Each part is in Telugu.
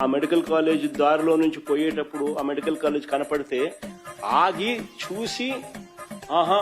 ఆ మెడికల్ కాలేజ్ దారిలో నుంచి పోయేటప్పుడు ఆ మెడికల్ కాలేజ్ కనపడితే ఆగి చూసి ఆహా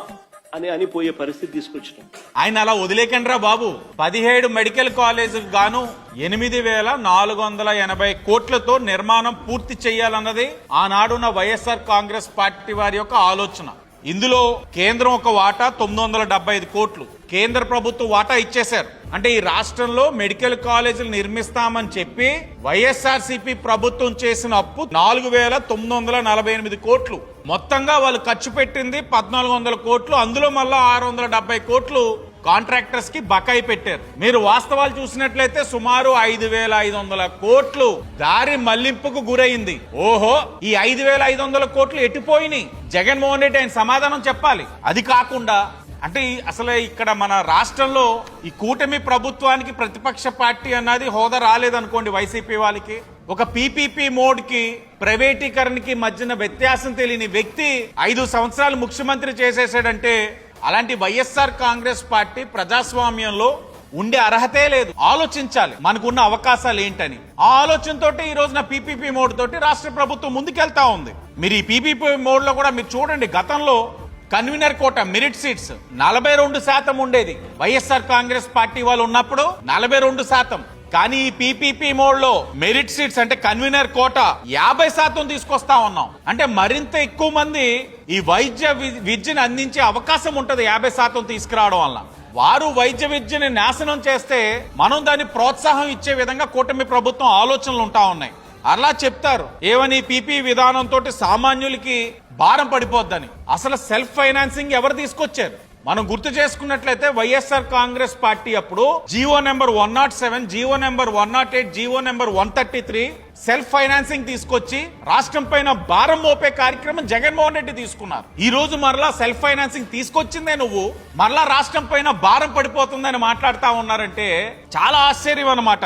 అని పోయే పరిస్థితి తీసుకొచ్చినాం. ఆయన అలా వదిలేకండ్రా బాబు. 17 మెడికల్ కాలేజీలకు గాను 8,480 కోట్లతో నిర్మాణం పూర్తి చేయాలన్నది ఆనాడున్న వైఎస్ఆర్ కాంగ్రెస్ పార్టీ వారి యొక్క ఆలోచన. ఇందులో కేంద్రం ఒక వాటా 975 కోట్లు కేంద్ర ప్రభుత్వం వాటా ఇచ్చేశారు. అంటే ఈ రాష్ట్రంలో మెడికల్ కాలేజీలు నిర్మిస్తామని చెప్పి వైఎస్ఆర్సీపీ ప్రభుత్వం చేసిన అప్పు 4,948 కోట్లు. మొత్తంగా వాళ్ళు ఖర్చు పెట్టింది 1,400 కోట్లు. అందులో మళ్ళా 670 కోట్లు కాంట్రాక్టర్స్ కి బకాయి పెట్టారు. మీరు వాస్తవాలు చూసినట్లయితే సుమారు 5,500 కోట్లు దారి మళ్లింపుకు గురైంది. ఓహో, ఈ 5,500 కోట్లు ఎట్టిపోయినాయి? జగన్మోహన్ రెడ్డి ఆయన సమాధానం చెప్పాలి. అది కాకుండా అంటే అసలే ఇక్కడ మన రాష్ట్రంలో ఈ కూటమి ప్రభుత్వానికి ప్రతిపక్ష పార్టీ అన్నది హోదా రాలేదనుకోండి. వైసీపీ వాళ్ళకి ఒక పీపీపీ మోడ్ కి ప్రైవేటీకరణకి మధ్యన వ్యత్యాసం తెలియని వ్యక్తి 5 సంవత్సరాలు ముఖ్యమంత్రి చేసేసాడంటే అలాంటి వైఎస్ఆర్ కాంగ్రెస్ పార్టీ ప్రజాస్వామ్యంలో ఉండే అర్హతే లేదు. ఆలోచించాలి మనకున్న అవకాశాలు ఏంటని. ఆ ఆలోచనతో ఈ రోజున పీపీపీ మోడ్ తోటి రాష్ట్ర ప్రభుత్వం ముందుకెళ్తా ఉంది. మీరు ఈ పీపీపీ మోడ్ లో కూడా మీరు చూడండి, గతంలో కన్వీనర్ కోట మెరిట్ సీట్స్ 42% ఉండేది. వైఎస్ఆర్ కాంగ్రెస్ పార్టీ వాళ్ళు ఉన్నప్పుడు 42%. కానీ ఈ పీపీపీ మోడ్ లో మెరిట్ సీట్స్ అంటే కన్వీనర్ కోట 50% తీసుకొస్తా ఉన్నాం. అంటే మరింత ఎక్కువ మంది ఈ వైద్య విద్యను అందించే అవకాశం ఉంటది 50% తీసుకురావడం వల్ల. వారు వైద్య విద్యని నాశనం చేస్తే మనం దాన్ని ప్రోత్సాహం ఇచ్చే విధంగా కూటమి ప్రభుత్వం ఆలోచనలు ఉంటా ఉన్నాయి. అలా చెప్తారు ఏమని, పీపీ విధానంతో సామాన్యులకి భారం పడిపోద్దని. అసలు సెల్ఫ్ ఫైనాన్సింగ్ ఎవరు తీసుకొచ్చారు? మనం గుర్తు చేసుకున్నట్లయితే వైఎస్ఆర్ కాంగ్రెస్ పార్టీ అప్పుడు GO number 107, GO number 108, GO number 133 self financing తీసుకొచ్చి రాష్ట్రం పైన భారం మోపే కార్యక్రమం జగన్మోహన్ రెడ్డి తీసుకున్నారు. ఈ రోజు మరలా సెల్ఫ్ ఫైనాన్సింగ్ తీసుకొచ్చిందే నువ్వు, మరలా రాష్ట్రం పైన భారం పడిపోతుందని మాట్లాడుతా ఉన్నారంటే చాలా ఆశ్చర్యం అన్నమాట.